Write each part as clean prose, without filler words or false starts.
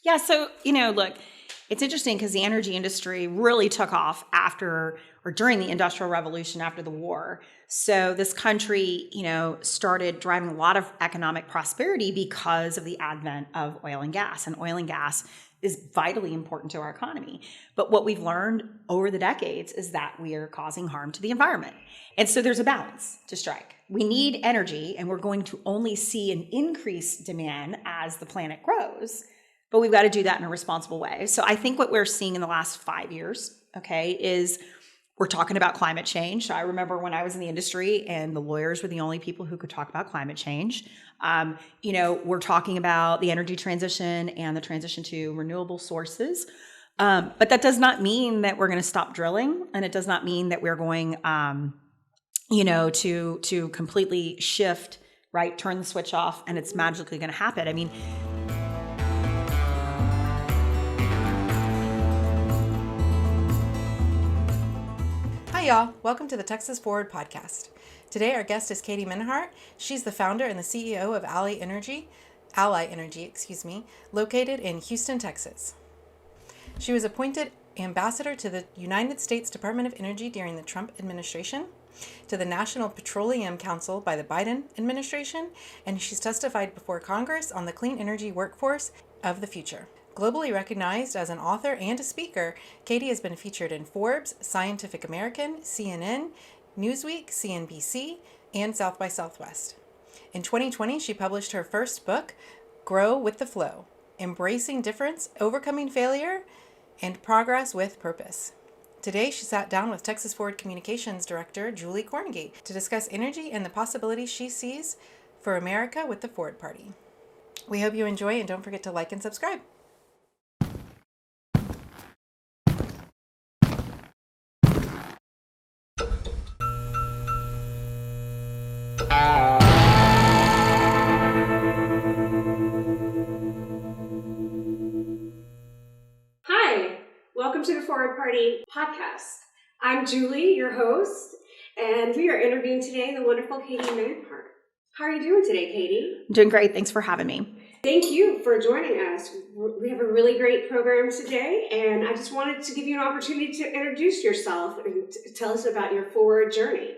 Yeah, so, look, it's interesting because the energy industry really took off after or during the Industrial Revolution after the war. So this country, started driving a lot of economic prosperity because of the advent of oil and gas. And oil and gas is vitally important to our economy. But what we've learned over the decades is that we are causing harm to the environment. And so there's a balance to strike. We need energy, and we're going to only see an increased demand as the planet grows. But we've got to do that in a responsible way. So I think what we're seeing in the last 5 years, is we're talking about climate change. I remember when I was in the industry and the lawyers were the only people who could talk about climate change. We're talking about the energy transition and the transition to renewable sources. But that does not mean that we're going to stop drilling. And it does not mean that we're going, to completely shift, right? Turn the switch off and it's magically going to happen. I mean, Hi y'all, welcome to the Texas Forward podcast. Today our guest is Katie Mehnert. She's the founder and the CEO of Ally Energy, located in Houston, Texas. She was appointed ambassador to the United States Department of Energy during the Trump administration, to the National Petroleum Council by the Biden administration, and she's testified before Congress on the clean energy workforce of the future. Globally recognized as an author and a speaker, Katie has been featured in Forbes, Scientific American, CNN, Newsweek, CNBC, and South by Southwest. In 2020, she published her first book, Grow with the Flow: Embracing Difference, Overcoming Failure, and Progress with Purpose. Today, she sat down with Texas Forward Communications Director Julie Kornegey to discuss energy and the possibilities she sees for America with the Forward Party. We hope you enjoy, and don't forget to like and subscribe. Hi, welcome to the Forward Party podcast. I'm Julie, your host, and we are interviewing today the wonderful Katie Mehnert. How are you doing today, Katie? I'm doing great. Thanks for having me. Thank you for joining us. We have a really great program today, and I just wanted to give you an opportunity to introduce yourself and tell us about your forward journey.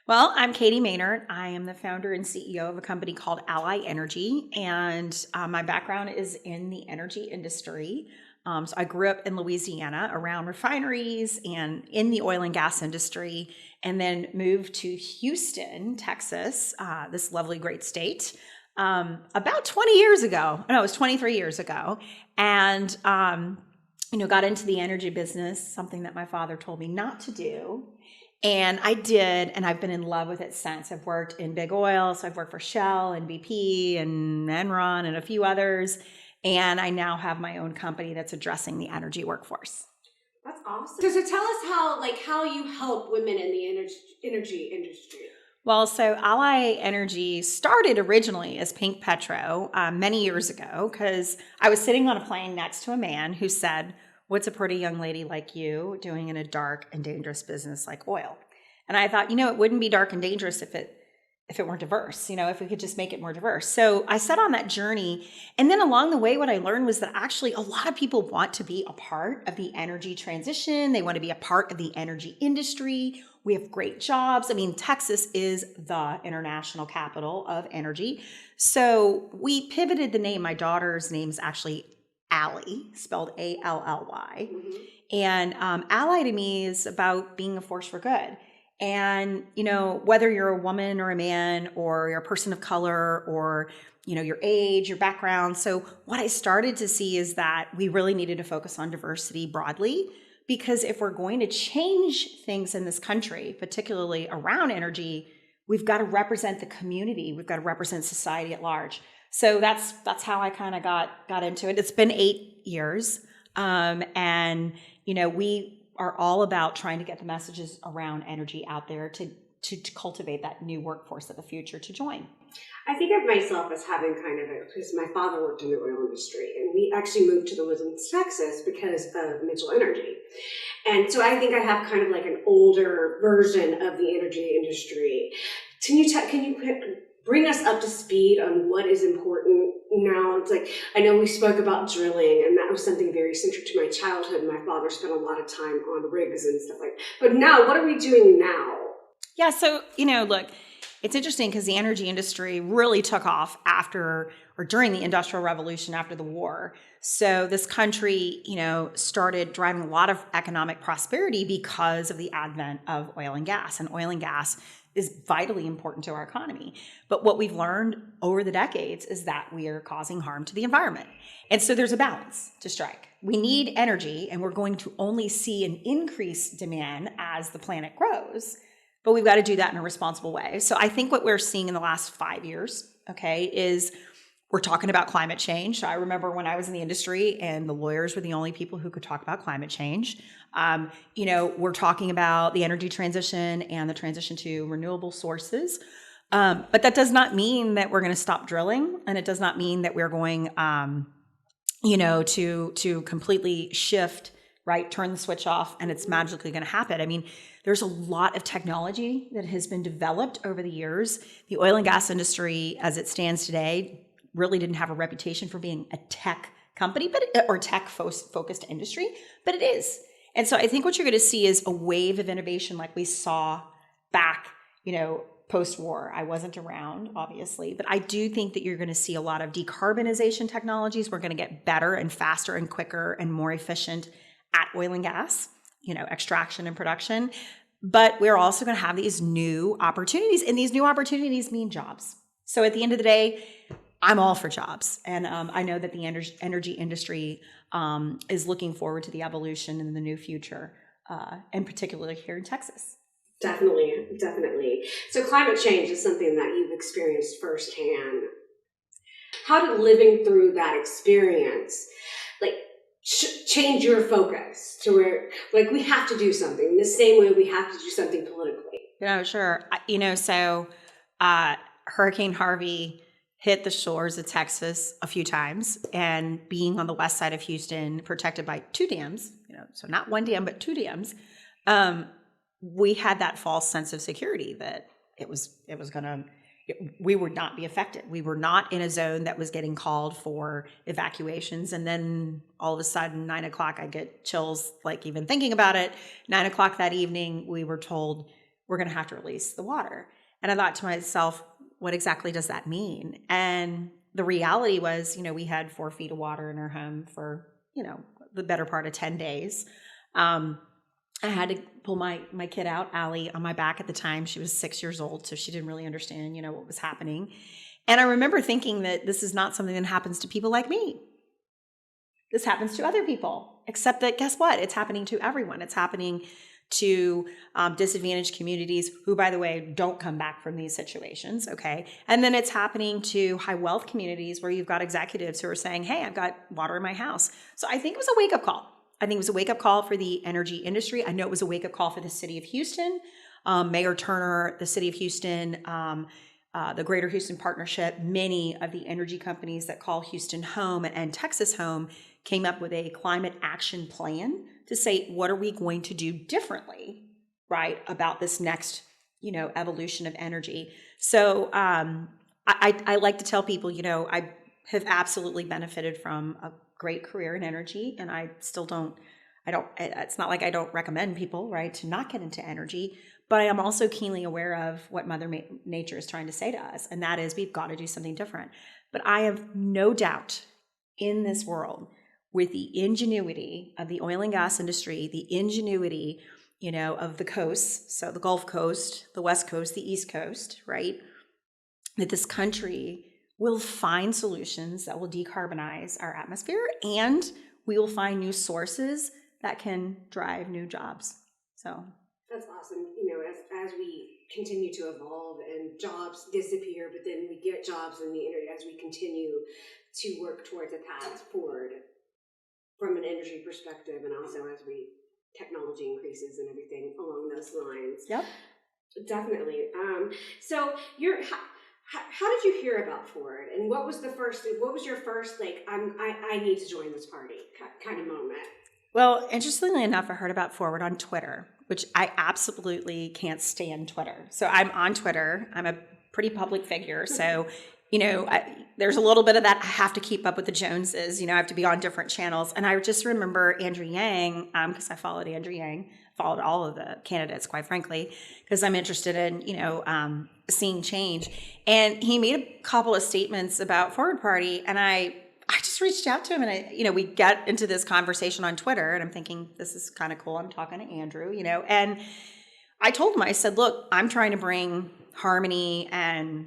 Well, I'm Katie Mehnert. I am the founder and CEO of a company called Ally Energy, and my background is in the energy industry. So I grew up in Louisiana around refineries and in the oil and gas industry, and then moved to Houston, Texas, this lovely, great state, about 20 years ago. No, it was 23 years ago. And, got into the energy business, something that my father told me not to do. And I did, and I've been in love with it since. I've worked in big oil, so I've worked for Shell and BP and Enron and a few others. And I now have my own company that's addressing the energy workforce. That's awesome. So tell us how you help women in the energy industry. Well, so Ally Energy started originally as Pink Petro many years ago because I was sitting on a plane next to a man who said, "What's a pretty young lady like you doing in a dark and dangerous business like oil?" And I thought, it wouldn't be dark and dangerous if it weren't diverse, if we could just make it more diverse. So I set on that journey. And then along the way, what I learned was that actually a lot of people want to be a part of the energy transition. They want to be a part of the energy industry. We have great jobs. I mean, Texas is the international capital of energy. So we pivoted the name. My daughter's name is actually Allie, spelled A-L-L-Y. Mm-hmm. And Ally to me is about being a force for good. And, whether you're a woman or a man or you're a person of color or, your age, your background. So what I started to see is that we really needed to focus on diversity broadly, because if we're going to change things in this country, particularly around energy, we've got to represent the community. We've got to represent society at large. So that's how I kind of got into it. It's been 8 years. And, we are all about trying to get the messages around energy out there to cultivate that new workforce of the future to join. I think of myself as having because my father worked in the oil industry, and we actually moved to the Woodlands, Texas because of Mitchell Energy. And so I think I have kind of like an older version of the energy industry. Can you bring us up to speed on what is important now it's like, I know we spoke about drilling, and that was something very central to my childhood. My father spent a lot of time on rigs and stuff like that. But now, what are we doing now? Yeah, so, look, it's interesting because the energy industry really took off after or during the Industrial Revolution after the war. So this country, started driving a lot of economic prosperity because of the advent of oil and gas. And oil and gas is vitally important to our economy. But what we've learned over the decades is that we are causing harm to the environment. And so there's a balance to strike. We need energy, and we're going to only see an increased demand as the planet grows. But we've got to do that in a responsible way. So I think what we're seeing in the last 5 years, is we're talking about climate change. So I remember when I was in the industry and the lawyers were the only people who could talk about climate change. We're talking about the energy transition and the transition to renewable sources. But that does not mean that we're going to stop drilling. And it does not mean that we're going, to completely shift, right? Turn the switch off and it's magically going to happen. I mean, there's a lot of technology that has been developed over the years. The oil and gas industry, as it stands today, really didn't have a reputation for being a tech company, or tech-focused industry, but it is. And so I think what you're going to see is a wave of innovation like we saw back, post-war. I wasn't around, obviously, but I do think that you're going to see a lot of decarbonization technologies. We're going to get better and faster and quicker and more efficient at oil and gas, extraction and production. But we're also going to have these new opportunities, and these new opportunities mean jobs. So at the end of the day, I'm all for jobs. And I know that the energy industry is looking forward to the evolution in the new future, and particularly here in Texas. Definitely. So climate change is something that you've experienced firsthand. How did living through that experience, change your focus to where, we have to do something the same way we have to do something politically? Sure. So Hurricane Harvey hit the shores of Texas a few times, and being on the west side of Houston, protected by two dams, so not one dam, but two dams, we had that false sense of security that we would not be affected. We were not in a zone that was getting called for evacuations. And then all of a sudden, 9 o'clock, I get chills, even thinking about it. 9 o'clock that evening, we were told we're going to have to release the water. And I thought to myself, what exactly does that mean? And the reality was, we had 4 feet of water in our home for, the better part of 10 days. I had to pull my kid out, Allie, on my back at the time. She was 6 years old, so she didn't really understand, what was happening. And I remember thinking that this is not something that happens to people like me. This happens to other people, except that guess what? It's happening to everyone. It's happening to disadvantaged communities who, by the way, don't come back from these situations, okay? And then it's happening to high wealth communities where you've got executives who are saying, hey, I've got water in my house. So I think it was a wake-up call. I think it was a wake-up call for the energy industry. I know it was a wake-up call for the city of Houston. Mayor Turner, the city of Houston, the Greater Houston Partnership, many of the energy companies that call Houston home and Texas home came up with a climate action plan to say, what are we going to do differently, right, about this next, evolution of energy. So I like to tell people, I have absolutely benefited from a great career in energy, and I still it's not like I don't recommend people, right, to not get into energy, but I am also keenly aware of what Mother Nature is trying to say to us, and that is we've got to do something different. But I have no doubt in this world, with the ingenuity of the oil and gas industry, the ingenuity, of the coasts, so the Gulf Coast, the West Coast, the East Coast, right, that this country will find solutions that will decarbonize our atmosphere, and we will find new sources that can drive new jobs. So that's awesome. As we continue to evolve and jobs disappear, but then we get jobs in the energy as we continue to work towards a path forward from an energy perspective, and also as technology increases and everything along those lines. Yep, definitely. So how did you hear about Ford, and what was your first I need to join this party kind of moment? Well, interestingly enough, I heard about Forward on Twitter, which I absolutely can't stand Twitter. So I'm on Twitter. I'm a pretty public figure. So there's a little bit of that. I have to keep up with the Joneses. I have to be on different channels. And I just remember Andrew Yang, because I followed Andrew Yang, followed all of the candidates, quite frankly, because I'm interested in, seeing change. And he made a couple of statements about Forward Party, and I just reached out to him, and we get into this conversation on Twitter, and I'm thinking, this is kind of cool. I'm talking to Andrew, and I told him, I said, look, I'm trying to bring harmony and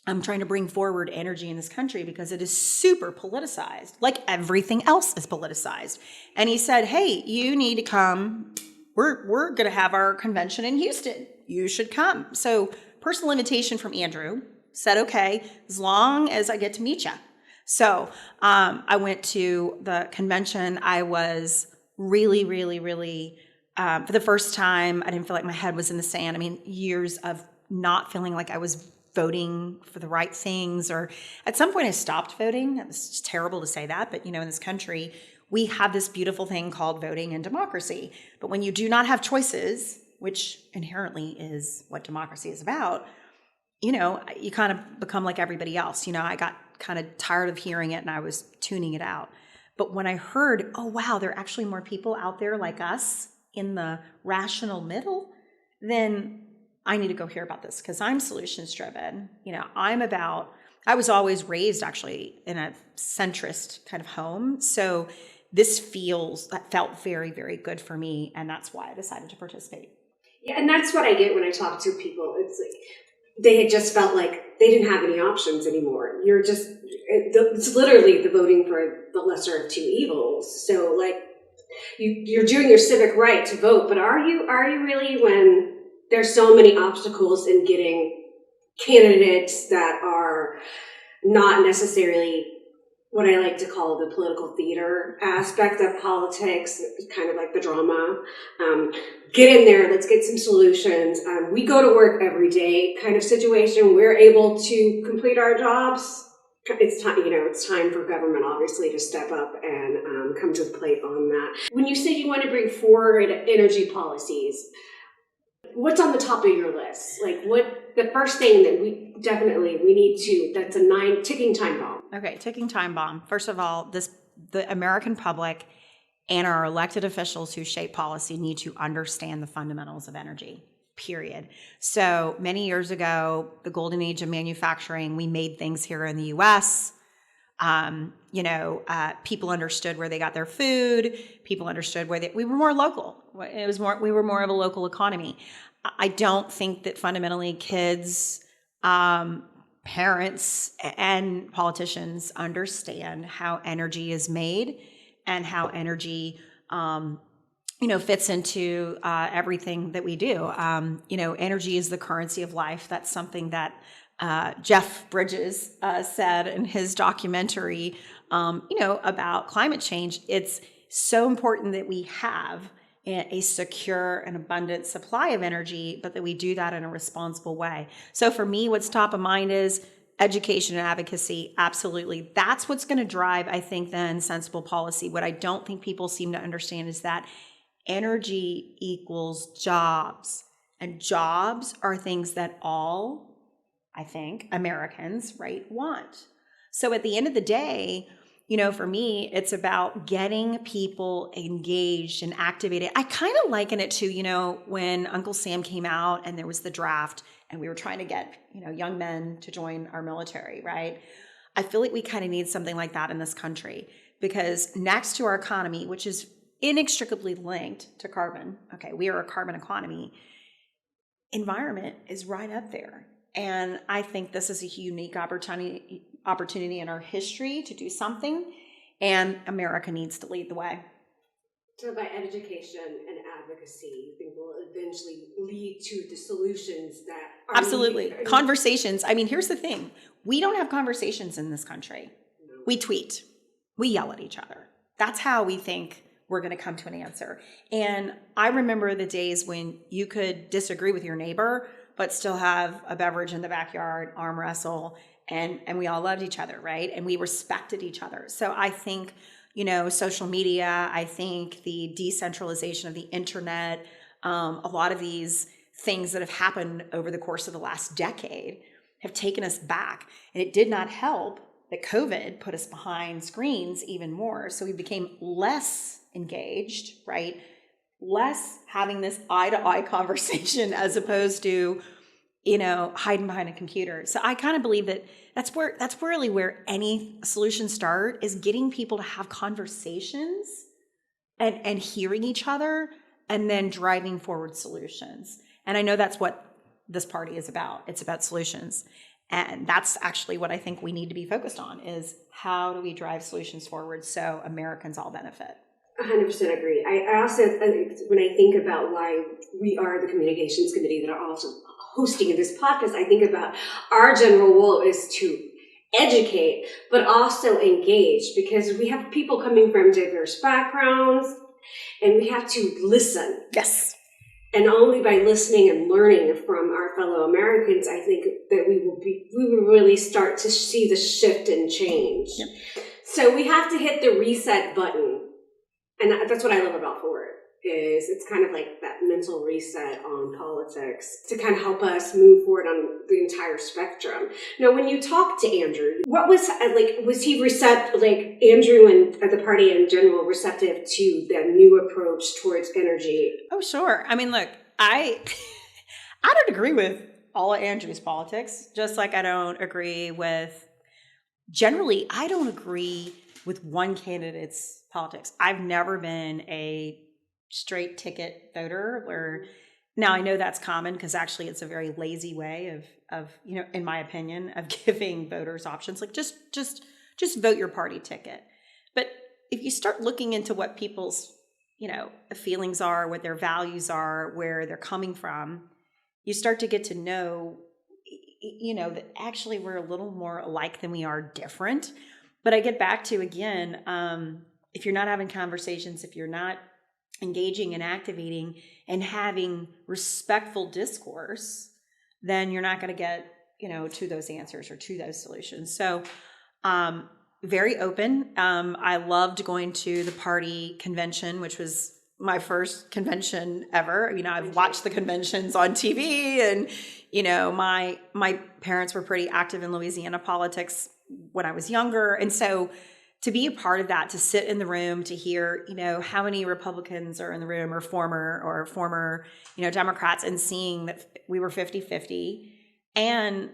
I'm trying to bring forward energy in this country because it is super politicized, like everything else is politicized. And he said, hey, you need to come. We're going to have our convention in Houston. You should come. So personal invitation from Andrew, said, okay, as long as I get to meet you. So I went to the convention. I was really, really, really, for the first time, I didn't feel like my head was in the sand. I mean, years of not feeling like I was voting for the right things, or at some point I stopped voting. It's just terrible to say that, but in this country, we have this beautiful thing called voting and democracy. But when you do not have choices, which inherently is what democracy is about, you kind of become like everybody else. I got kind of tired of hearing it and I was tuning it out. But when I heard, oh, wow, there are actually more people out there like us in the rational middle, then I need to go hear about this because I'm solutions driven. I was always raised actually in a centrist kind of home. So this felt very, very good for me. And that's why I decided to participate. Yeah, and that's what I get when I talk to people. It's like they had just felt like they didn't have any options anymore. It's literally the voting for the lesser of two evils. So like you're doing your civic right to vote, but are you really, when there's so many obstacles in getting candidates that are not necessarily what I like to call the political theater aspect of politics, kind of like the drama. Get in there, let's get some solutions. We go to work every day kind of situation. We're able to complete our jobs. It's time, it's time for government obviously to step up and come to the plate on that. When you say you want to bring forward energy policies, what's on the top of your list? Like what the first thing that we need to, that's a ticking time bomb. Okay, ticking time bomb. First of all, the American public and our elected officials who shape policy need to understand the fundamentals of energy, period. So many years ago, the golden age of manufacturing, we made things here in the U.S. People understood where they got their food. People understood we were more local. We were more of a local economy. I don't think that fundamentally kids, parents, and politicians understand how energy is made and how energy, fits into everything that we do. Energy is the currency of life. That's something that Jeff Bridges said in his documentary, about climate change. It's so important that we have a secure and abundant supply of energy, but that we do that in a responsible way. So for me, what's top of mind is education and advocacy. Absolutely. That's what's going to drive, I think, then sensible policy. What I don't think people seem to understand is that energy equals jobs, and jobs are things that all, I think, Americans, right, want. So at the end of the day, for me, it's about getting people engaged and activated. I kind of liken it to, when Uncle Sam came out and there was the draft and we were trying to get, young men to join our military, right? I feel like we kind of need something like that in this country, because next to our economy, which is inextricably linked to carbon, okay, we are a carbon economy, environment is right up there. And I think this is a unique opportunity in our history to do something, and America needs to lead the way. So by education and advocacy, you think will eventually lead to the solutions that are absolutely needed? Conversations. I mean, here's the thing. We don't have conversations in this country. No. We tweet. We yell at each other. That's how we think we're going to come to an answer. And I remember the days when you could disagree with your neighbor, but still have a beverage in the backyard, arm wrestle, and we all loved each other, right? And we respected each other. So I think, social media, I think the decentralization of the internet, a lot of these things that have happened over the course of the last decade have taken us back. And it did not help that COVID put us behind screens even more. So we became less engaged, right? Less having this eye-to-eye conversation as opposed to, hiding behind a computer. So I kind of believe that that's really where any solutions start, is getting people to have conversations and hearing each other and then driving forward solutions. And I know that's what this party is about. It's about solutions. And that's actually what I think we need to be focused on, is how do we drive solutions forward so Americans all benefit? 100% agree. I also, when I think about why we are the communications committee that are also hosting this podcast, I think about our general role is to educate, but also engage, because we have people coming from diverse backgrounds and we have to listen. Yes. And only by listening and learning from our fellow Americans, I think that we will really start to see the shift and change. Yep. So we have to hit the reset button. And that's what I love about Forward, is it's kind of like that mental reset on politics to kind of help us move forward on the entire spectrum. Now, when you talk to Andrew, what was he Andrew and the party in general receptive to the new approach towards energy? Oh, sure. I mean, look, I don't agree with all of Andrew's politics, just like I don't agree with, generally, I don't agree with one candidate's politics. I've never been a straight ticket voter, now I know that's common because actually it's a very lazy way of in my opinion, of giving voters options, like just vote your party ticket. But if you start looking into what people's feelings are, what their values are, where they're coming from, you start to get to know that actually we're a little more alike than we are different. But I get back to, again, if you're not having conversations, if you're not engaging and activating and having respectful discourse, then you're not going to get, to those answers or to those solutions. So very open. I loved going to the party convention, which was my first convention ever. I've watched the conventions on TV, and, my parents were pretty active in Louisiana politics when I was younger. And so to be a part of that, to sit in the room, to hear, how many Republicans are in the room or former, Democrats, and seeing that we were 50-50, and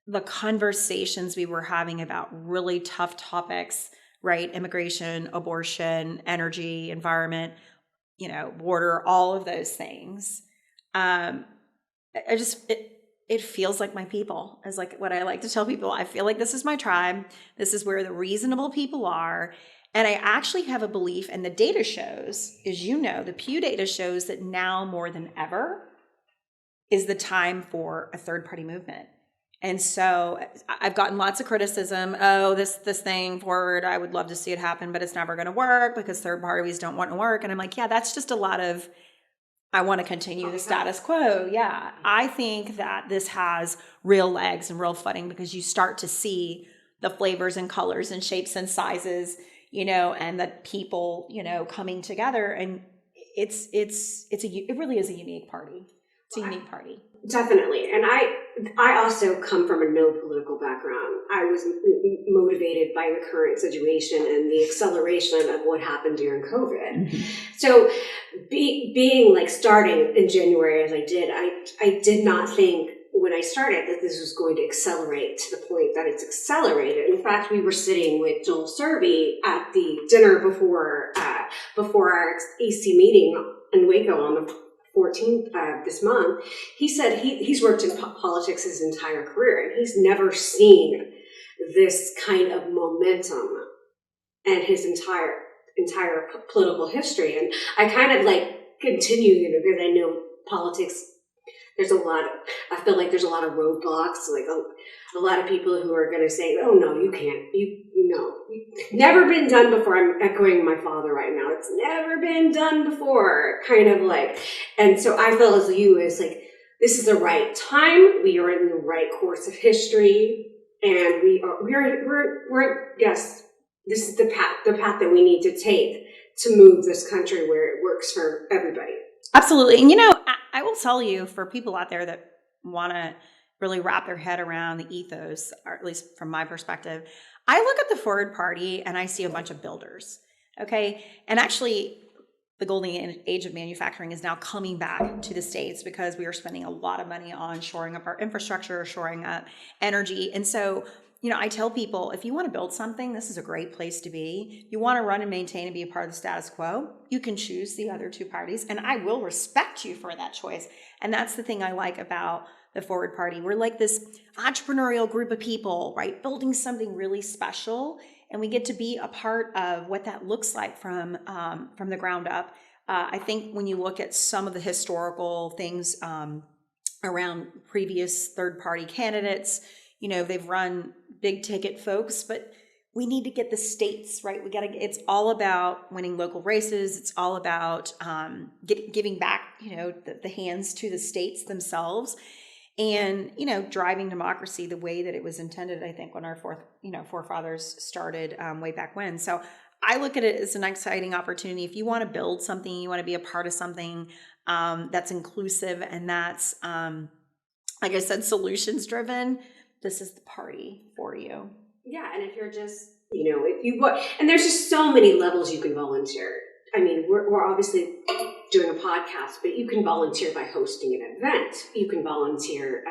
the conversations we were having about really tough topics, right? Immigration, abortion, energy, environment, border, all of those things. It feels like my people, is like what I like to tell people. I feel like this is my tribe. This is where the reasonable people are. And I actually have a belief, and the data shows, as the Pew data shows that now more than ever is the time for a third party movement. And so I've gotten lots of criticism. Oh, this thing Forward, I would love to see it happen, but it's never going to work because third parties don't want to work. And I'm like, yeah, that's just a lot of, I want to continue the status quo. Yeah. I think that this has real legs and real footing, because you start to see the flavors and colors and shapes and sizes, and the people, coming together. And it really is a unique party. It's a unique party. Definitely. And I also come from a no political background. I was motivated by the current situation and the acceleration of what happened during COVID. Mm-hmm. So being starting in January as I did, I did not think when I started that this was going to accelerate to the point that it's accelerated. In fact, we were sitting with Joel Serby at the dinner before our AC meeting in Waco on the 14th this month. He said he's worked in politics his entire career, and he's never seen this kind of momentum in his entire political history. And I kind of continue, because I know politics, I feel like there's a lot of roadblocks, a lot of people who are going to say, oh no, you can't, never been done before. I'm echoing my father right now. It's never been done before, and so I feel as you is this is the right time. We are in the right course of history, and we're yes, this is the path that we need to take to move this country where it works for everybody. Absolutely. And I will tell you, for people out there that want to really wrap their head around the ethos, or at least from my perspective. I look at the Forward Party and I see a bunch of builders, okay? And actually, the golden age of manufacturing is now coming back to the States because we are spending a lot of money on shoring up our infrastructure, shoring up energy. And so, I tell people, if you want to build something, this is a great place to be. You want to run and maintain and be a part of the status quo, you can choose the other two parties, and I will respect you for that choice. And that's the thing I like about the Forward Party. We're like this entrepreneurial group of people, right? Building something really special, and we get to be a part of what that looks like from the ground up. I think when you look at some of the historical things around previous third-party candidates, they've run big ticket folks, but we need to get the states right. It's all about winning local races. It's all about giving back, the hands to the states themselves, and driving democracy the way that it was intended. I think when our forefathers started way back when. So I look at it as an exciting opportunity. If you want to build something, you want to be a part of something that's inclusive and that's, like I said, solutions driven. This is the party for you. Yeah, and if you're just, and there's just so many levels you can volunteer. I mean, we're obviously doing a podcast, but you can volunteer by hosting an event. You can volunteer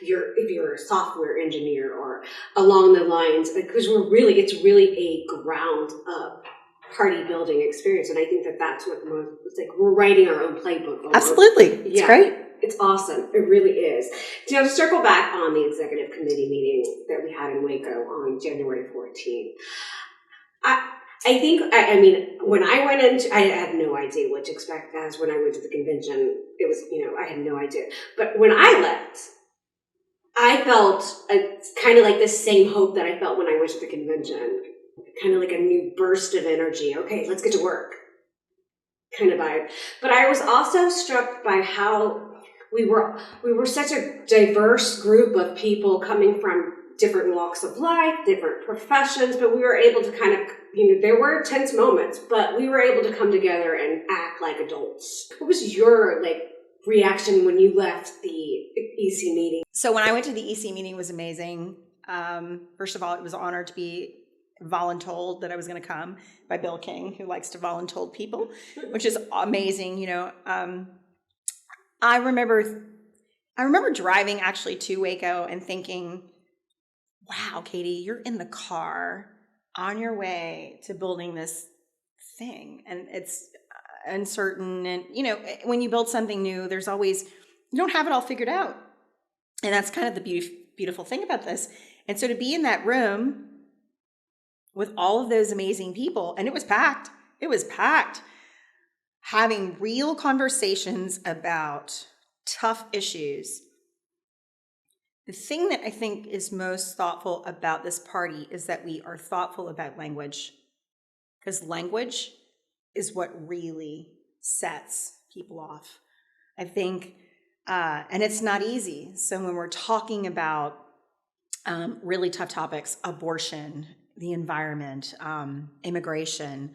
if you're a software engineer or along the lines, because it's really a ground up party building experience. And I think that's what it's like. We're writing our own playbook. Almost. Absolutely. It's great. It's awesome. It really is. To circle back on the executive committee meeting that we had in Waco on January 14th, I think, when I went into, I had no idea what to expect as when I went to the convention. It was, I had no idea. But when I left, I felt kind of like the same hope that I felt when I went to the convention. Kind of like a new burst of energy. Okay, let's get to work. Kind of vibe. But I was also struck by how we were such a diverse group of people coming from different walks of life, different professions, but we were able to kind of, there were tense moments, but we were able to come together and act like adults. What was your reaction when you left the EC meeting? So when I went to the EC meeting, it was amazing. First of all, it was an honor to be voluntold that I was going to come by Bill King, who likes to voluntold people, which is amazing. I remember driving actually to Waco and thinking, wow, Katie, you're in the car on your way to building this thing. And it's uncertain. And, when you build something new, there's always, you don't have it all figured out. And that's kind of the beautiful thing about this. And so to be in that room with all of those amazing people, and it was packed, having real conversations about tough issues. The thing that I think is most thoughtful about this party is that we are thoughtful about language, because language is what really sets people off. I think, and it's not easy. So when we're talking about really tough topics, abortion, the environment, immigration,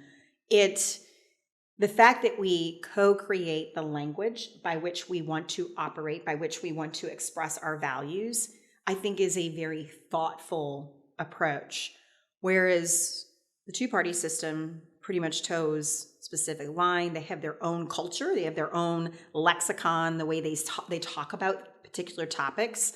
the fact that we co-create the language by which we want to operate, by which we want to express our values, I think is a very thoughtful approach. Whereas the two-party system pretty much toes specific line. They have their own culture. They have their own lexicon, the way they talk about particular topics.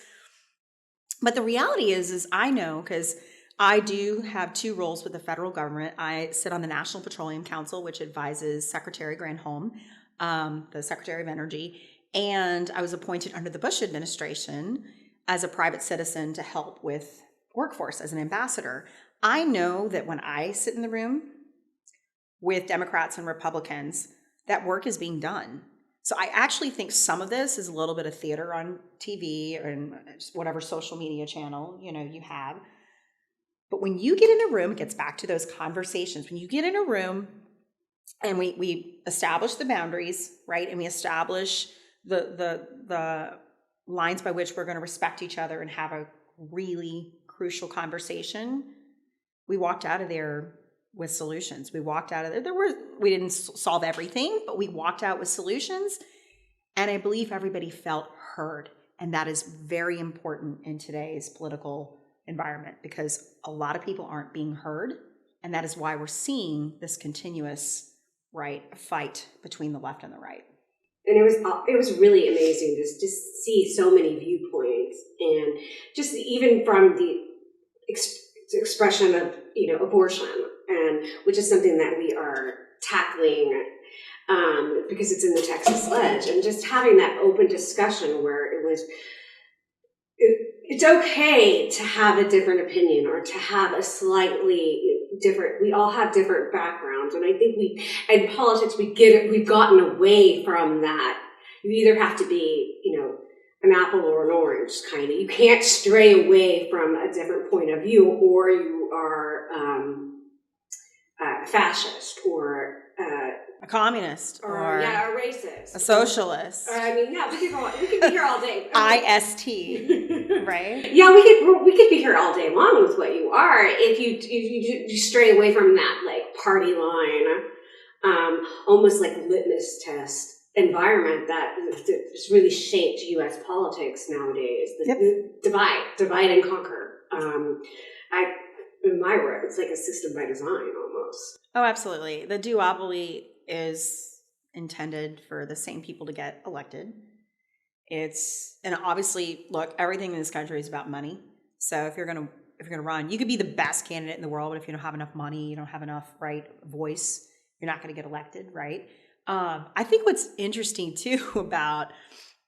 But the reality is I know, because I do have two roles with the federal government. I sit on the National Petroleum Council, which advises Secretary Granholm, the Secretary of Energy, and I was appointed under the Bush administration as a private citizen to help with workforce as an ambassador. I know that when I sit in the room with Democrats and Republicans, that work is being done. So I actually think some of this is a little bit of theater on TV or in whatever social media channel you have. But when you get in a room, it gets back to those conversations. When you get in a room and we establish the boundaries, right? And we establish the lines by which we're going to respect each other and have a really crucial conversation, we walked out of there with solutions. We walked out of there. We didn't solve everything, but we walked out with solutions. And I believe everybody felt heard. And that is very important in today's political environment because a lot of people aren't being heard. And that is why we're seeing this continuous fight between the left and the right. And it was really amazing to just see so many viewpoints, and just even from the expression of abortion, and which is something that we are tackling because it's in the Texas Ledge, and just having that open discussion where it's okay to have a different opinion or to have a slightly different. We all have different backgrounds, and I think in politics we've gotten away from that. You either have to be an apple or an orange, kind of. You can't stray away from a different point of view, or you are fascist or a communist or a racist, a socialist. We could be here all day. IST, right? Yeah, we could be here all day long with what you are if you stray away from that party line, almost like litmus test environment that has really shaped U.S. politics nowadays. The divide and conquer. In my word, it's like a system by design almost. Oh, absolutely. The duopoly is intended for the same people to get elected. And obviously, look, everything in this country is about money. So if you're gonna run, you could be the best candidate in the world, but if you don't have enough money, you don't have enough voice, you're not going to get elected, right? I think what's interesting too about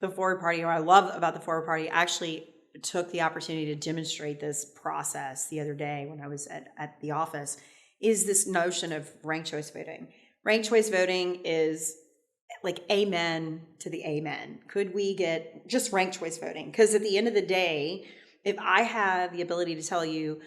the Forward Party, or I love about the Forward Party, actually took the opportunity to demonstrate this process the other day when I was at the office, is this notion of ranked choice voting. Ranked choice voting is like amen to the amen. Could we get just ranked choice voting? Because at the end of the day, if I have the ability to tell you,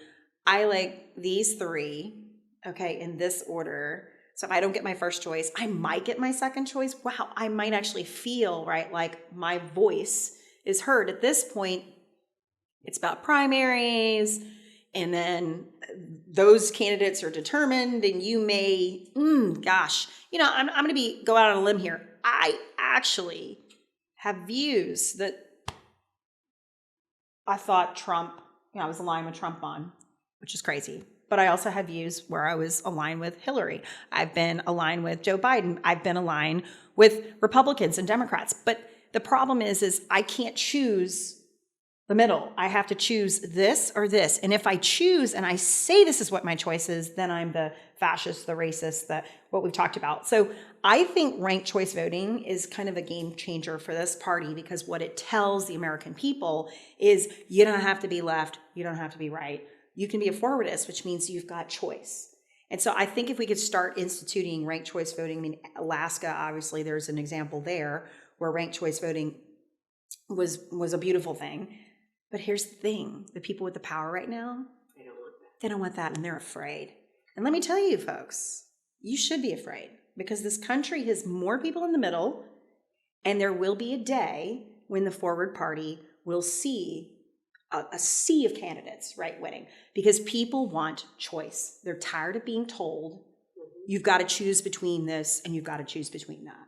I like these three, okay, in this order, so if I don't get my first choice, I might get my second choice. Wow, I might actually feel, like my voice is heard. At this point, it's about primaries, and then those candidates are determined, and you may, I'm going to go out on a limb here. I actually have views that I thought Trump, I was aligned with Trump on, which is crazy. But I also have views where I was aligned with Hillary. I've been aligned with Joe Biden. I've been aligned with Republicans and Democrats. But the problem is I can't choose the middle. I have to choose this or this. And if I choose and I say this is what my choice is, then I'm the fascist, the racist, what we've talked about. So I think ranked choice voting is kind of a game changer for this party, because what it tells the American people is you don't have to be left, you don't have to be right. You can be a forwardist, which means you've got choice. And so I think if we could start instituting ranked choice voting, Alaska, obviously there's an example there where ranked choice voting was a beautiful thing. But here's the thing, the people with the power right now, they don't want that, and they're afraid. And let me tell you, folks, you should be afraid, because this country has more people in the middle, and there will be a day when the Forward Party will see a sea of candidates, winning, because people want choice. They're tired of being told, you've got to choose between this and you've got to choose between that.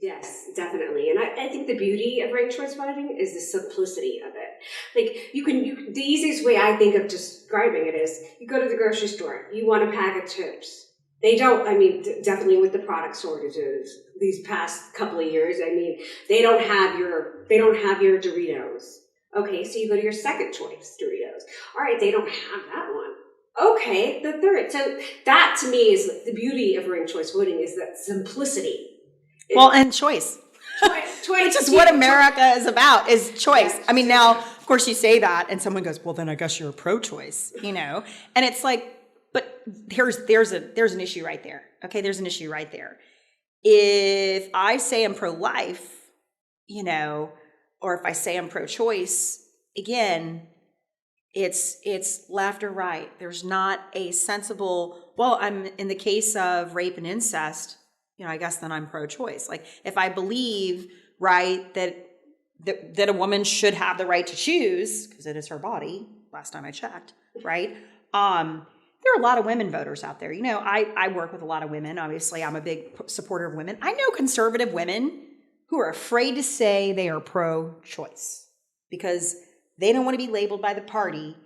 Yes, definitely. And I think the beauty of ranked choice voting is the simplicity of it. The easiest way I think of describing it is you go to the grocery store, you want a pack of chips. They don't, definitely with the product shortages these past couple of years, they don't have your Doritos. Okay, so you go to your second choice, Doritos. All right, they don't have that one. Okay, the third. So that to me is the beauty of ranked choice voting, is that simplicity. And choice. Choice. Which is what America is about, is choice. Yeah. Now, of course you say that and someone goes, well, then I guess you're pro-choice, And it's like, but there's an issue right there. Okay, there's an issue right there. If I say I'm pro-life, or if I say I'm pro-choice, again, it's left or right. There's not a sensible, I'm in the case of rape and incest, I guess then I'm pro-choice. Like if I believe, that a woman should have the right to choose, because it is her body, last time I checked, right? There are a lot of women voters out there. I work with a lot of women. Obviously, I'm a big supporter of women. I know conservative women who are afraid to say they are pro-choice because they don't want to be labeled by the party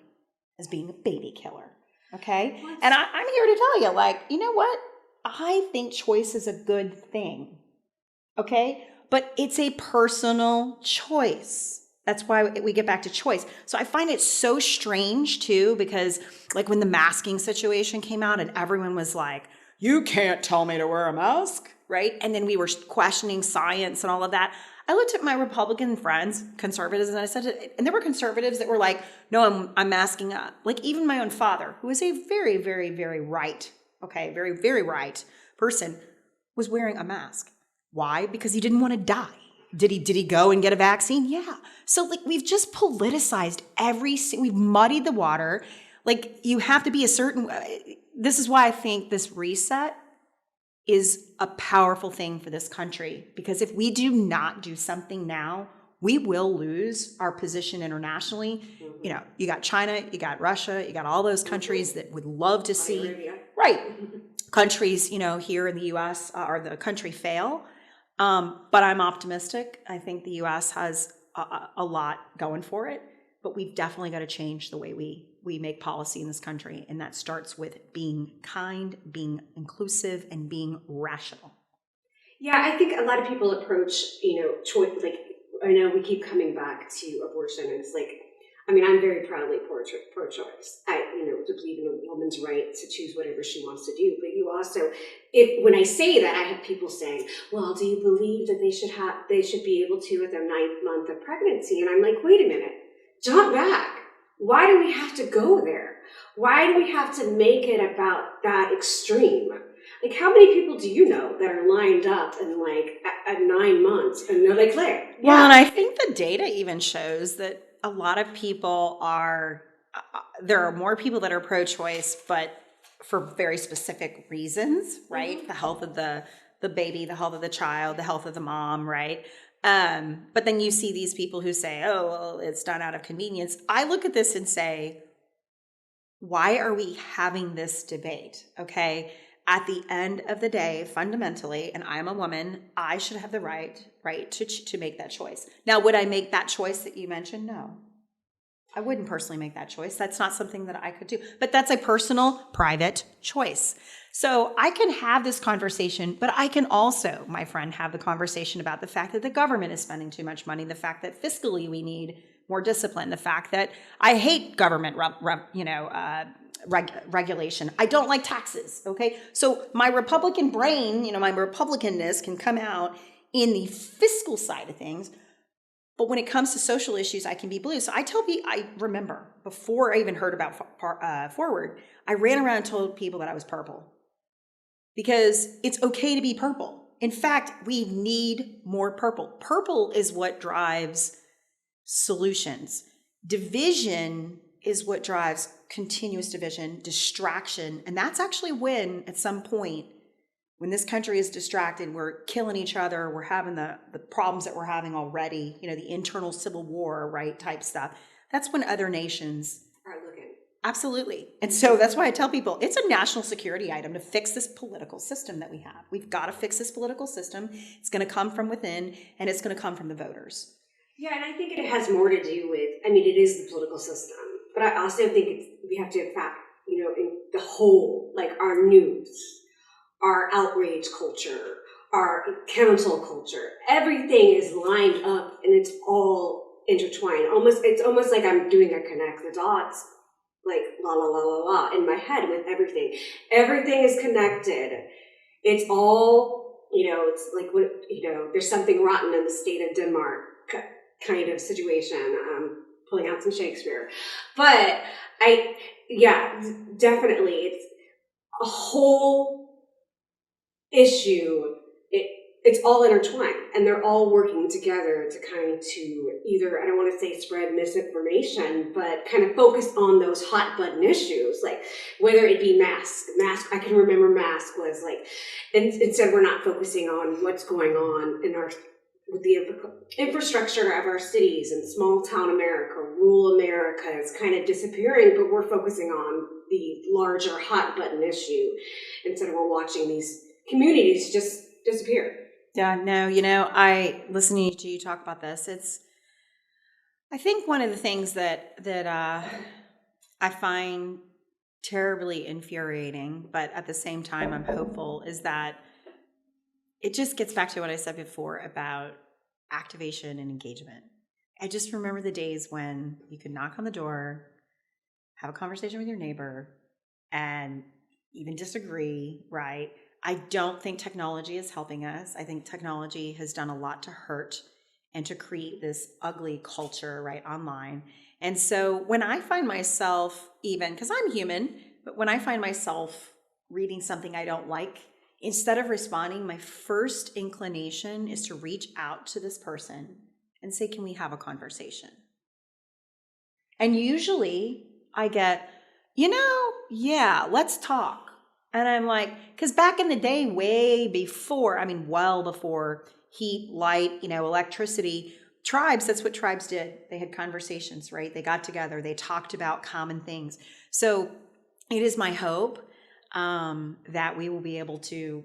as being a baby killer. Okay? And I'm here to tell you, like, you know what? I think choice is a good thing. Okay? But it's a personal choice. That's why we get back to choice. So I find it so strange too, because like when the masking situation came out and everyone was like, you can't tell me to wear a mask, right? And then we were questioning science and all of that. I looked at my Republican friends, conservatives, and I said, and there were conservatives that were like, no, I'm masking up. Like even my own father, who is a very, very, very right, okay, very, very right person, was wearing a mask. Why? Because he didn't want to die. Did he go and get a vaccine? Yeah. So like we've just politicized we've muddied the water. Like you have to be a certain, this is why I think this reset is a powerful thing for this country. Because if we do not do something now, we will lose our position internationally. Mm-hmm. You know, you got China, you got Russia, you got all those countries that would love to see, right, countries, you know, here in the U.S. Or the country fail. But I'm optimistic. I think the U.S. has a lot going for it, but we've definitely got to change the way we make policy in this country. And that starts with being kind, being inclusive, and being rational. Yeah, I think a lot of people approach, choice, like, I know we keep coming back to abortion, and it's like, I mean, I'm very proudly pro-choice. I, believe in a woman's right to choose whatever she wants to do. But you also, when I say that, I have people saying, well, do you believe that they should be able to at their 9th month of pregnancy? And I'm like, wait a minute, jump back. Why do we have to go there? Why do we have to make it about that extreme? Like, how many people do you know that are lined up and like at 9 months and they're like, Claire? Yeah. Well, and I think the data even shows that a lot of people there are more people that are pro-choice, but for very specific reasons, right? Mm-hmm. The health of the baby, the health of the child, the health of the mom, right? But then you see these people who say, oh, well, it's done out of convenience. I look at this and say, why are we having this debate? Okay. At the end of the day, fundamentally, and I'm a woman, I should have the right to make that choice. Now, would I make that choice that you mentioned? No. I wouldn't personally make that choice. That's not something that I could do. But that's a personal, private choice. So I can have this conversation, but I can also, my friend, have the conversation about the fact that the government is spending too much money, the fact that fiscally we need more discipline, the fact that I hate government regulation. I don't like taxes, okay? So my Republican brain, my Republicanness can come out in the fiscal side of things, but when it comes to social issues, I can be blue. So I tell people, I remember before I even heard about Forward, I ran around and told people that I was purple because it's okay to be purple. In fact, we need more purple. Purple is what drives solutions. Division is what drives continuous division, distraction. And that's actually when, at some point, when this country is distracted, we're killing each other, we're having the problems that we're having already, the internal civil war, right, type stuff. That's when other nations are looking. Absolutely. And so that's why I tell people it's a national security item to fix this political system that we have. We've got to fix this political system. It's going to come from within, and it's going to come from the voters. Yeah, and I think it has more to do with, it is the political system, but I also think we have to, in fact, in the whole, like our news, our outrage culture, our cancel culture, everything is lined up and it's all intertwined. It's almost like I'm doing a connect the dots, like la la la la la in my head with everything. Everything is connected. It's all, it's like what, there's something rotten in the state of Denmark kind of situation. Pulling out some Shakespeare, but definitely it's a whole issue. It's all intertwined, and they're all working together to either, I don't want to say spread misinformation, but kind of focus on those hot button issues, like whether it be mask. I can remember mask was like, and instead we're not focusing on what's going on with the infrastructure of our cities and small town America, rural America is kind of disappearing, but we're focusing on the larger hot button issue instead of we're watching these communities just disappear. Yeah, no, I listening to you talk about this, I think one of the things that I find terribly infuriating, but at the same time I'm hopeful, is that it just gets back to what I said before about activation and engagement. I just remember the days when you could knock on the door, have a conversation with your neighbor, and even disagree, right? I don't think technology is helping us. I think technology has done a lot to hurt and to create this ugly culture, right, online. And so when I find myself, even because I'm human, but when I find myself reading something I don't like, instead of responding, my first inclination is to reach out to this person and say, can we have a conversation? And usually I get, yeah, let's talk. And I'm like, because back in the day, way before, well before heat, light, electricity, tribes, that's what tribes did. They had conversations, right? They got together, they talked about common things. So it is my hope that we will be able to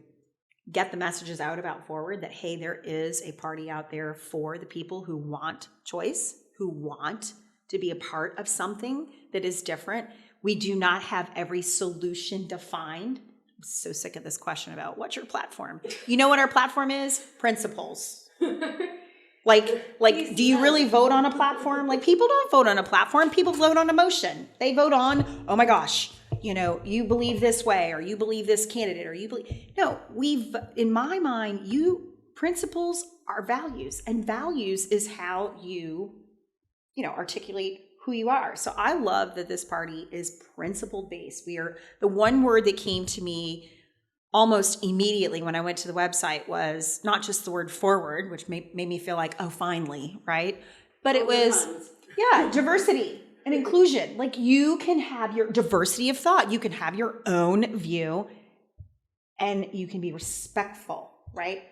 get the messages out about Forward that, hey, there is a party out there for the people who want choice, who want to be a part of something that is different. We do not have every solution defined. I'm so sick of this question about what's your platform? You know what our platform is? Principles. Like, do you really vote on a platform? Like, people don't vote on a platform. People vote on emotion. They vote on, oh my gosh, you believe this way, or you believe this candidate, or you believe, no, in my mind, principles are values, and values is how you articulate who you are. So I love that this party is principle based. The one word that came to me almost immediately when I went to the website was not just the word forward, which made me feel like, oh, finally, right? But it was, diversity and inclusion. Like, you can have your diversity of thought. You can have your own view, and you can be respectful, right?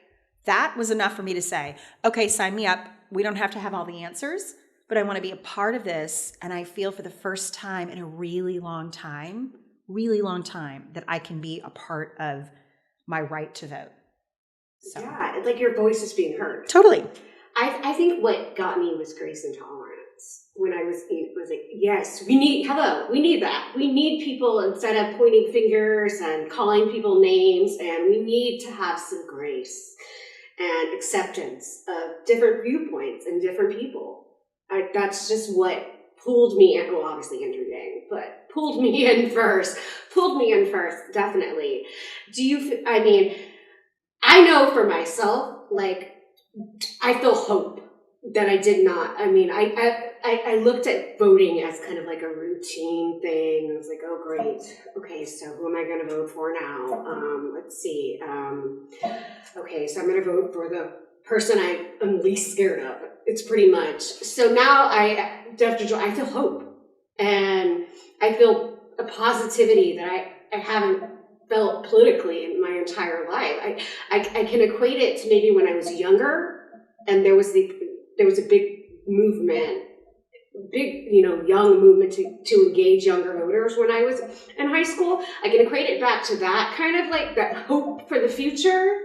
That was enough for me to say, okay, sign me up. We don't have to have all the answers, but I want to be a part of this. And I feel for the first time in a really long time, that I can be a part of my right to vote. So. Yeah, like your voice is being heard. Totally. I think what got me was grace and tolerance. When I was like, yes, we need that. We need people, instead of pointing fingers and calling people names, and we need to have some grace and acceptance of different viewpoints and different people. That's just what pulled me in. Well, obviously Andrew Yang, but pulled me in first, definitely. I know for myself, like, I feel hope that I did not. I looked at voting as kind of like a routine thing. I was like, oh, great. Okay, so who am I going to vote for now? Let's see. Okay, so I'm going to vote for the person I'm least scared of. It's pretty much. So now I feel hope. And I feel a positivity that I haven't felt politically in my entire life. I can equate it to maybe when I was younger, and there was a big movement, young movement to engage younger voters when I was in high school. I can equate it back to that, kind of like that hope for the future.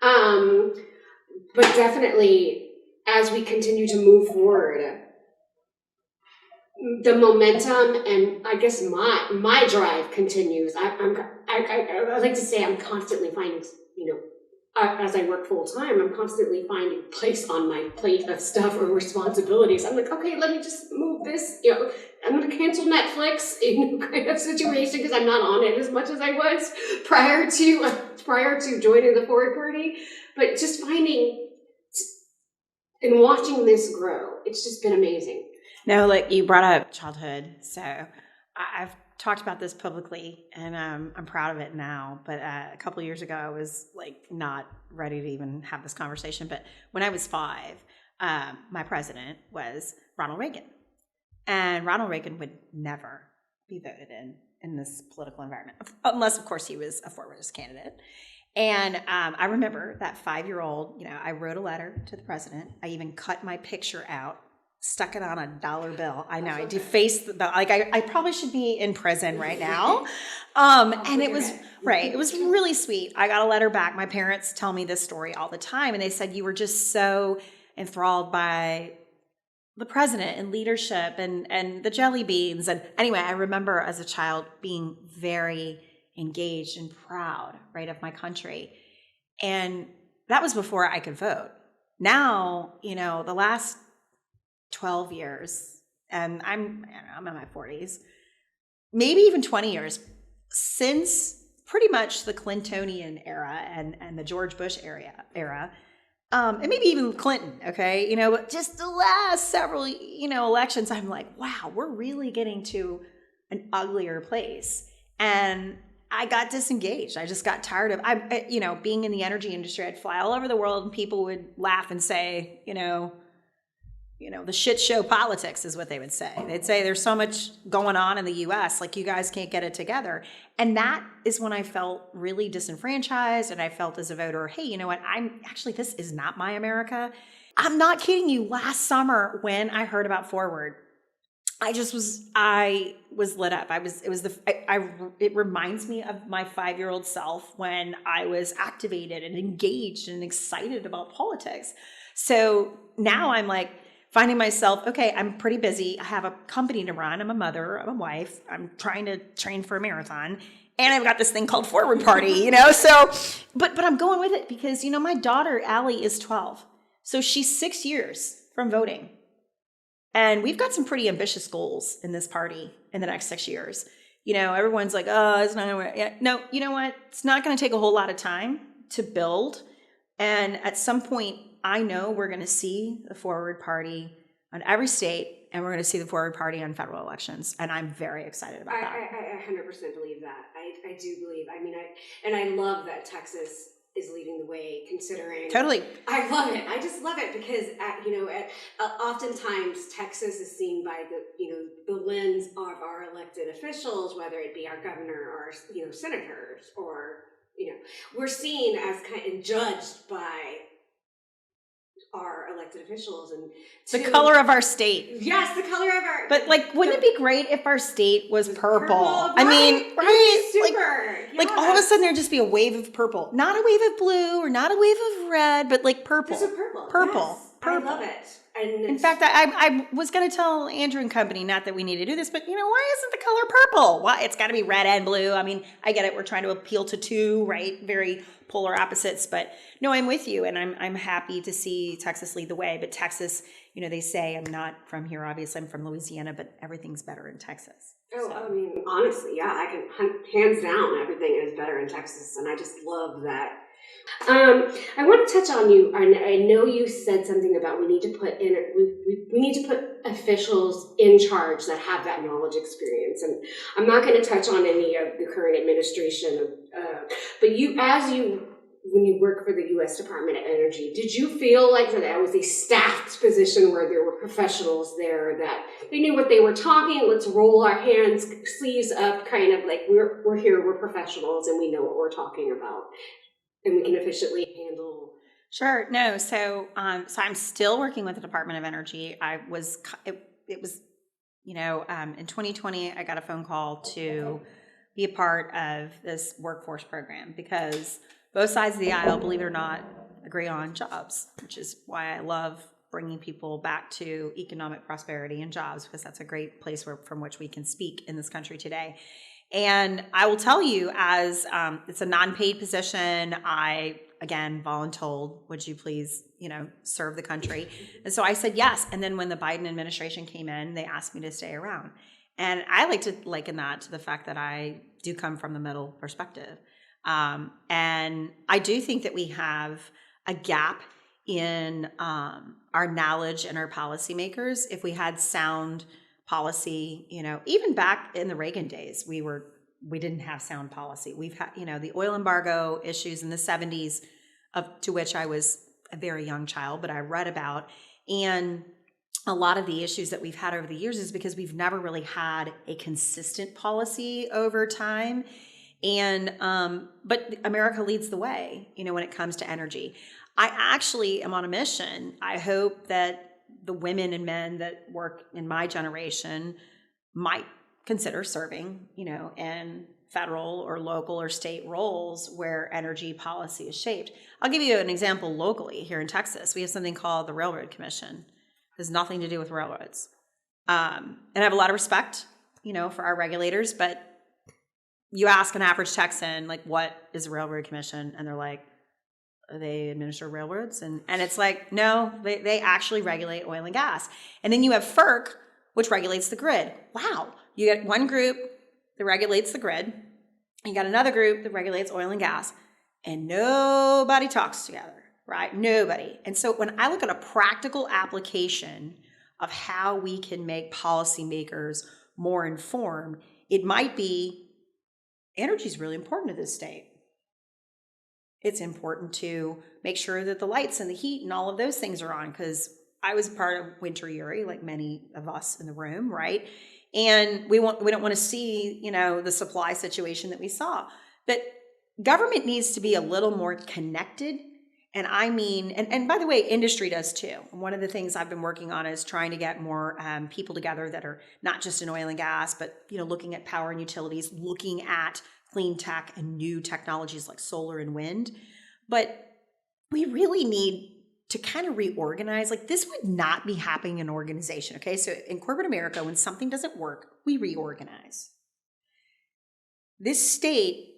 But definitely, as we continue to move forward, the momentum and I guess my drive continues. I like to say I'm constantly finding, as I work full time, I'm constantly finding place on my plate of stuff or responsibilities. I'm like, okay, let me just move this. I'm going to cancel Netflix in kind of situation because I'm not on it as much as I was prior to joining the Forward Party. But just finding and watching this grow, it's just been amazing. No, like, you brought up childhood. So I've talked about this publicly, and I'm proud of it now. But a couple of years ago, I was like not ready to even have this conversation. But when I was 5, my president was Ronald Reagan. And Ronald Reagan would never be voted in this political environment, unless, of course, he was a Forwardist candidate. And I remember that 5-year-old, I wrote a letter to the president. I even cut my picture out stuck it on a dollar bill. I know I defaced the like I probably should be in prison right now. And it was right. It was really sweet. I got a letter back. My parents tell me this story all the time, and they said you were just so enthralled by the president and leadership and the jelly beans. And anyway, I remember as a child being very engaged and proud, right, of my country. And that was before I could vote. Now, the last 12 years, and I'm in my 40s, maybe even 20 years since pretty much the Clintonian era and the George Bush era, and maybe even Clinton, okay? But just the last several, elections, I'm like, wow, we're really getting to an uglier place. And I got disengaged. I just got tired of, being in the energy industry. I'd fly all over the world and people would laugh and say, the shit show politics is what they would say. They'd say there's so much going on in the US, like you guys can't get it together. And that is when I felt really disenfranchised, and I felt as a voter, hey, you know what? This is not my America. I'm not kidding you. Last summer when I heard about Forward, I was lit up. It reminds me of my 5-year-old self when I was activated and engaged and excited about politics. So now I'm like finding myself, okay, I'm pretty busy. I have a company to run. I'm a mother. I'm a wife. I'm trying to train for a marathon. And I've got this thing called Forward Party, so, but I'm going with it because, my daughter, Allie, is 12. So she's 6 years from voting. And we've got some pretty ambitious goals in this party in the next 6 years. Everyone's like, oh, it's not going to work. No, you know what? It's not going to take a whole lot of time to build. And at some point, I know we're going to see the Forward Party on every state, and we're going to see the Forward Party on federal elections. And I'm very excited about that. I 100% believe that. I do believe. I love that Texas is leading the way, considering. Totally. I love it. I just love it because, oftentimes Texas is seen by the lens of our elected officials, whether it be our governor or, senators, or, we're seen as kind of judged by our elected officials and the color of our state. Yes, the color of our. But wouldn't it be great if our state was purple? Right? Right? Super. Like all of a sudden there'd just be a wave of purple, not a wave of blue or not a wave of red, but purple. There's a purple. Purple. Yes, Purple. I love it. And in fact, I was going to tell Andrew and company, not that we need to do this, but why isn't the color purple? Why it's got to be red and blue? I get it. We're trying to appeal to two, right? Very polar opposites, but no, I'm with you, and I'm happy to see Texas lead the way. But Texas, they say, I'm not from here, obviously, I'm from Louisiana, but everything's better in Texas. Oh, so. Honestly, yeah, I can hands down, everything is better in Texas, and I just love that. I want to touch on you. I know you said something about we need to put officials in charge that have that knowledge experience, and I'm not going to touch on any of the current administration. But when you work for the U.S. Department of Energy, did you feel like that was a staffed position where there were professionals there that they knew what they were talking? Let's roll our hands, sleeves up, kind of like we're here, we're professionals, and we know what we're talking about. And we can efficiently handle. Sure. No. So I'm still working with the Department of Energy. It was, in 2020, I got a phone call to be a part of this workforce program because both sides of the aisle, believe it or not, agree on jobs, which is why I love bringing people back to economic prosperity and jobs, because that's a great place from which we can speak in this country today. And I will tell you, as it's a non-paid position, I, again, voluntold, would you please, serve the country? And so I said yes. And then when the Biden administration came in, they asked me to stay around. And I like to liken that to the fact that I do come from the middle perspective. And I do think that we have a gap in our knowledge and our policymakers. If we had sound policy, even back in the Reagan days, we didn't have sound policy. We've had, the oil embargo issues in the 70s, to which I was a very young child, but I read about. And a lot of the issues that we've had over the years is because we've never really had a consistent policy over time. And, but America leads the way, when it comes to energy. I actually am on a mission. I hope that the women and men that work in my generation might consider serving, in federal or local or state roles where energy policy is shaped. I'll give you an example locally here in Texas. We have something called the Railroad Commission. It has nothing to do with railroads. And I have a lot of respect, for our regulators, but you ask an average Texan, like, what is a Railroad Commission? And they're like, they administer railroads. And it's like, no, they actually regulate oil and gas. And then you have FERC, which regulates the grid. Wow. You get one group that regulates the grid. You got another group that regulates oil and gas. And nobody talks together, right? Nobody. And so when I look at a practical application of how we can make policymakers more informed, it might be energy is really important to this state. It's important to make sure that the lights and the heat and all of those things are on, because I was part of Winter Uri, like many of us in the room, right? And we don't want to see, the supply situation that we saw. But government needs to be a little more connected. And I mean, and by the way, industry does too. One of the things I've been working on is trying to get more people together that are not just in oil and gas, but, looking at power and utilities, looking at clean tech and new technologies like solar and wind. But we really need to kind of reorganize. Like, this would not be happening in an organization, okay? So in corporate America, when something doesn't work, we reorganize. This state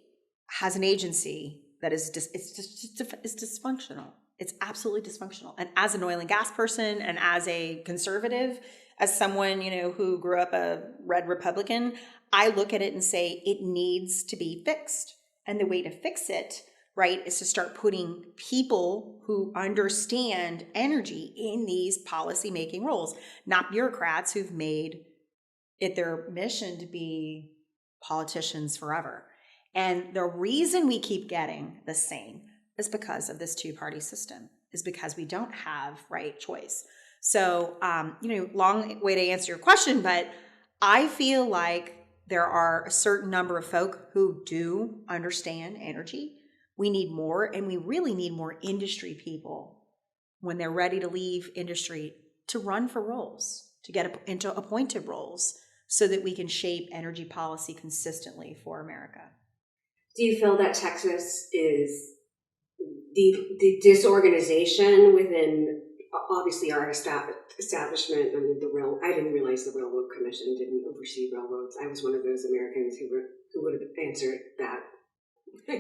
has an agency that is it's dysfunctional. It's absolutely dysfunctional. And as an oil and gas person and as a conservative, as someone, who grew up a red Republican, I look at it and say it needs to be fixed. And the way to fix it, right, is to start putting people who understand energy in these policy-making roles, not bureaucrats who've made it their mission to be politicians forever. And the reason we keep getting the same is because of this two-party system, is because we don't have right choice. So, long way to answer your question, but I feel like there are a certain number of folk who do understand energy. We need more, and we really need more industry people when they're ready to leave industry to run for roles, to get into appointed roles so that we can shape energy policy consistently for America. Do you feel that Texas is the disorganization within, obviously, our establishment? I mean, I didn't realize the Railroad Commission didn't oversee railroads. I was one of those Americans who would have answered that.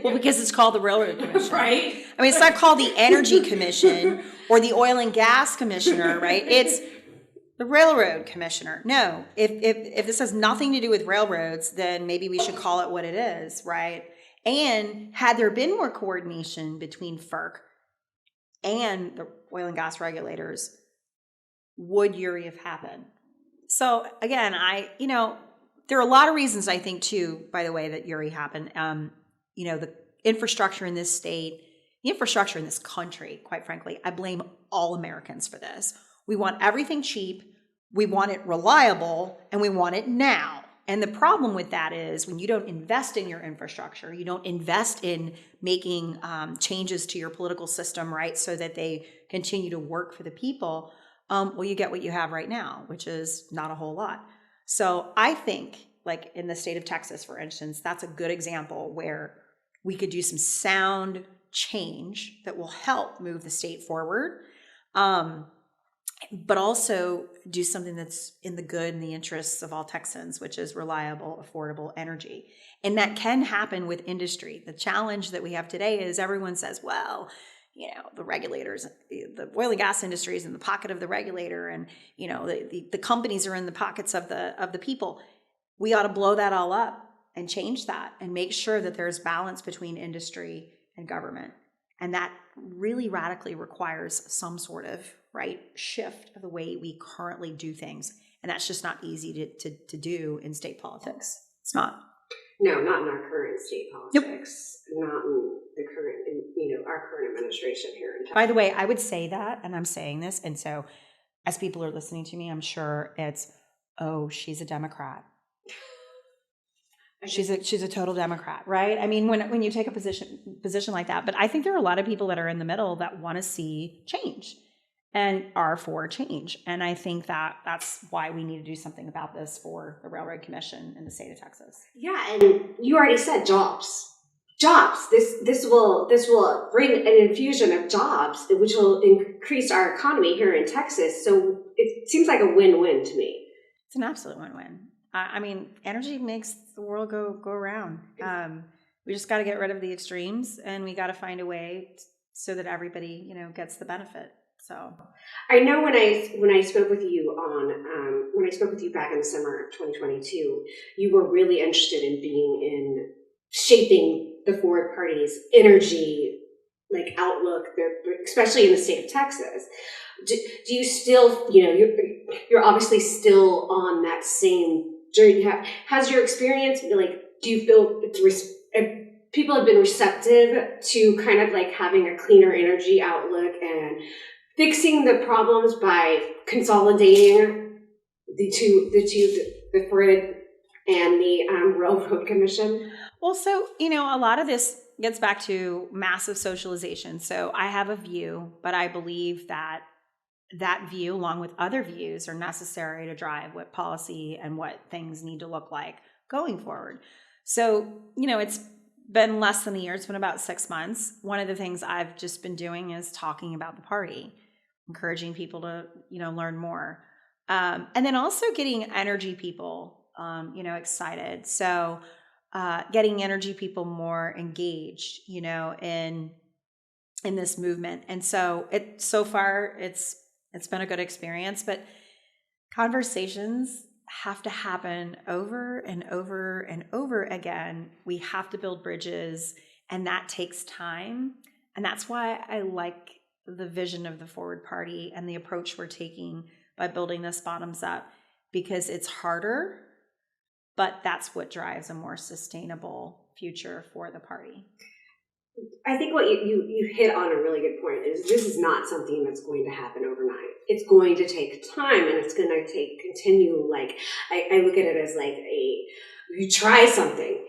Well, because it's called the Railroad Commission. Right? I mean, it's not called the Energy Commission or the Oil and Gas Commissioner, right? It's the Railroad Commissioner. No, if this has nothing to do with railroads, then maybe we should call it what it is, right? And had there been more coordination between FERC and the oil and gas regulators, would Uri have happened? So again, there are a lot of reasons I think too, by the way, that Uri happened. The infrastructure in this state, the infrastructure in this country, quite frankly, I blame all Americans for this. We want everything cheap, we want it reliable, and we want it now. And the problem with that is when you don't invest in your infrastructure, you don't invest in making changes to your political system, right, so that they continue to work for the people, well, you get what you have right now, which is not a whole lot. So I think, like in the state of Texas, for instance, that's a good example where we could do some sound change that will help move the state forward, but also do something that's in the good and the interests of all Texans, which is reliable, affordable energy. And that can happen with industry. The challenge that we have today is everyone says, well, the regulators, the oil and gas industry is in the pocket of the regulator, and the companies are in the pockets of the people. We ought to blow that all up and change that and make sure that there's balance between industry and government. And that really radically requires some sort of shift of the way we currently do things. And that's just not easy to do in state politics. It's not. No, not in our current state politics. Nope. Not in the current, our current administration here in Texas. By the way, I would say that, and I'm saying this, and so as people are listening to me, I'm sure it's, oh, she's a Democrat. She's a total Democrat, right? I mean, when you take a position like that, but I think there are a lot of people that are in the middle that want to see change. and are for change. And I think that that's why we need to do something about this for the Railroad Commission in the state of Texas. Yeah, and you already said jobs. Jobs. This will bring an infusion of jobs, which will increase our economy here in Texas. So it seems like a win-win to me. It's an absolute win-win. I mean, energy makes the world go around. We just got to get rid of the extremes, and we got to find a way so that everybody, gets the benefit. So I know when I spoke with you when I spoke with you back in the summer of 2022, you were really interested in shaping the Forward Party's energy outlook, especially in the state of Texas. Do you still, you're obviously still on that same journey? Has your experience, do you feel people have been receptive to kind of having a cleaner energy outlook and fixing the problems by consolidating the Ford and the Railroad Commission? Well, so, a lot of this gets back to massive socialization. So I have a view, but I believe that view, along with other views, are necessary to drive what policy and what things need to look like going forward. So, it's been less than a year. It's been about 6 months. One of the things I've just been doing is talking about the party, encouraging people to, learn more. And then also getting energy people, excited. So getting energy people more engaged, in this movement. And so so far it's been a good experience, but conversations have to happen over and over and over again. We have to build bridges, and that takes time. And that's why I like the vision of the Forward Party and the approach we're taking by building this bottoms up, because it's harder, but that's what drives a more sustainable future for the party. I think what you hit on a really good point is this is not something that's going to happen overnight. It's going to take time, and it's going to continue. I look at it as you try something,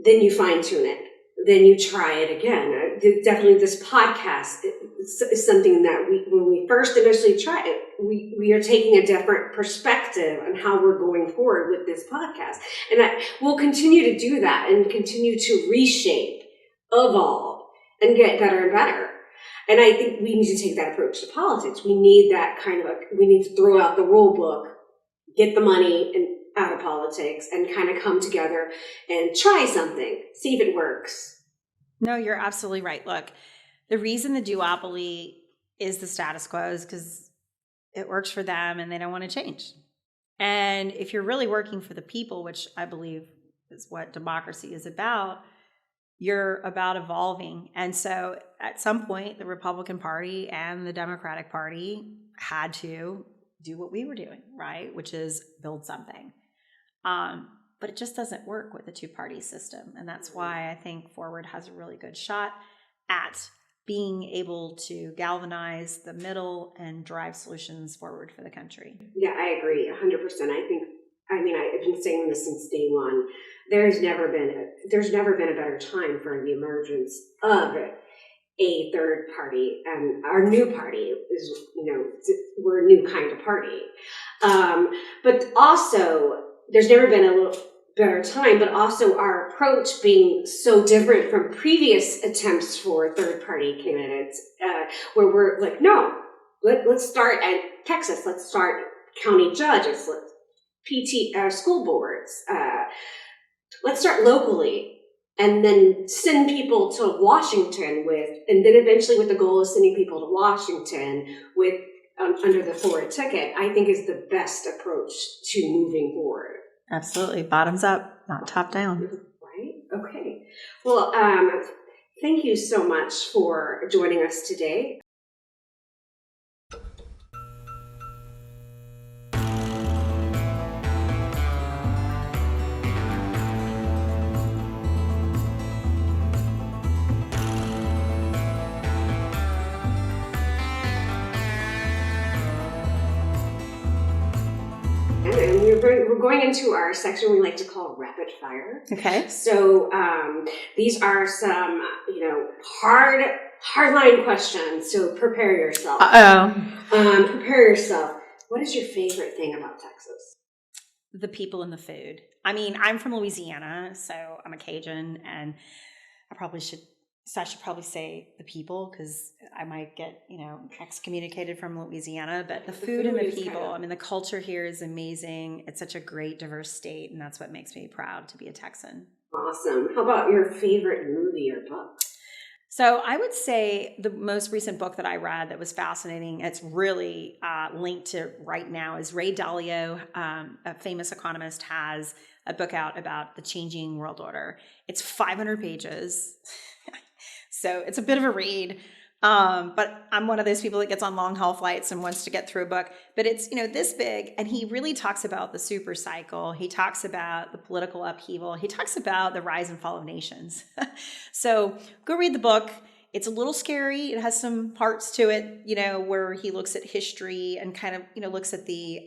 then you fine tune it, then you try it again. Definitely this podcast is something that when we first initially tried it, we are taking a different perspective on how we're going forward with this podcast. And we'll continue to do that and continue to reshape, evolve, and get better and better. And I think we need to take that approach to politics. We need that we need to throw out the rule book, get the money out of politics, and kind of come together and try something, see if it works. No, you're absolutely right. Look, the reason the duopoly is the status quo is because it works for them and they don't want to change. And if you're really working for the people, which I believe is what democracy is about, you're about evolving. And so at some point, the Republican Party and the Democratic Party had to do what we were doing, right? Which is build something. But it just doesn't work with the two-party system. And that's why I think Forward has a really good shot at being able to galvanize the middle and drive solutions forward for the country. Yeah, I agree 100%. I've been saying this since day one. There's never been a better time for the emergence of a third party, and our new party is, we're a new kind of party. But also, there's never been a better time, but also our approach being so different from previous attempts for third party candidates, where we're like, no, let's start at Texas, let's start county judges, school boards, let's start locally, and then send people to Washington and then eventually with the goal of sending people to Washington with under the Forward ticket, I think is the best approach to moving forward. Absolutely. Bottoms up, not top down. Right? Okay. Well, thank you so much for joining us today. And we're going into our section we like to call Rapid rapid fire. Okay. So these are some, hardline questions. So prepare yourself. Prepare yourself. What is your favorite thing about Texas? The people and the food. I mean, I'm from Louisiana, so I'm a Cajun, and I should probably say the people, because I might get, excommunicated from Louisiana, but the food and the people. I mean, the culture here is amazing. It's such a great, diverse state, and that's what makes me proud to be a Texan. Awesome. How about your favorite movie or book? So I would say the most recent book that I read that was fascinating, it's really linked to right now, is Ray Dalio, a famous economist, has a book out about the changing world order. It's 500 pages. So it's a bit of a read, but I'm one of those people that gets on long haul flights and wants to get through a book. But it's this big, and he really talks about the super cycle. He talks about the political upheaval. He talks about the rise and fall of nations. So go read the book. It's a little scary. It has some parts to it, where he looks at history and kind of looks at the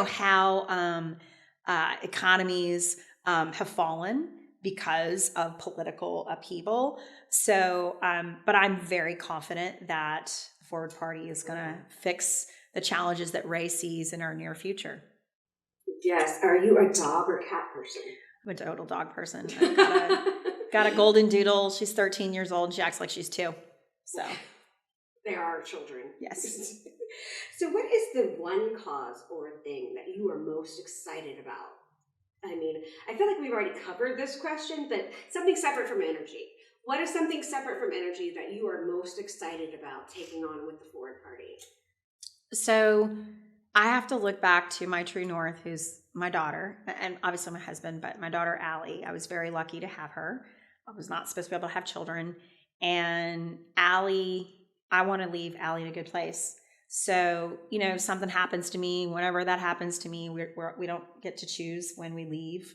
how economies have fallen because of political upheaval. So, but I'm very confident that the Forward Party is going to fix the challenges that Ray sees in our near future. Yes. Are you a dog or cat person? I'm a total dog person. I've got a golden doodle. She's 13 years old. She acts like she's 2. So they are children. Yes. So what is the one cause or thing that you are most excited about? I mean, I feel like we've already covered this question, but something separate from energy. What is something separate from energy that you are most excited about taking on with the Forward Party? So I have to look back to my true north, who's my daughter, and obviously my husband, but my daughter, Allie. I was very lucky to have her. I was not supposed to be able to have children. And Allie, I want to leave Allie in a good place. So, if something happens to me, whenever that happens to me, we don't get to choose when we leave,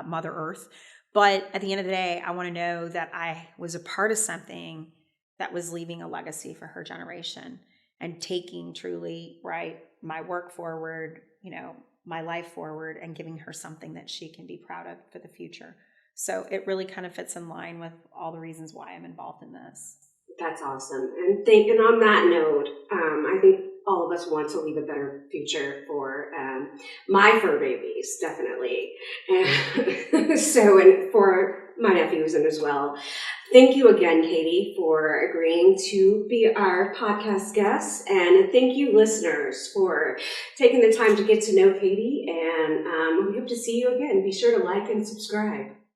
Mother Earth. But at the end of the day, I want to know that I was a part of something that was leaving a legacy for her generation and taking truly, my work forward, my life forward, and giving her something that she can be proud of for the future. So it really kind of fits in line with all the reasons why I'm involved in this. That's awesome. And on that note, I think all of us want to leave a better future for my fur babies, definitely. And for my nephews and as well. Thank you again, Katie, for agreeing to be our podcast guest. And thank you, listeners, for taking the time to get to know Katie. And we hope to see you again. Be sure to like and subscribe.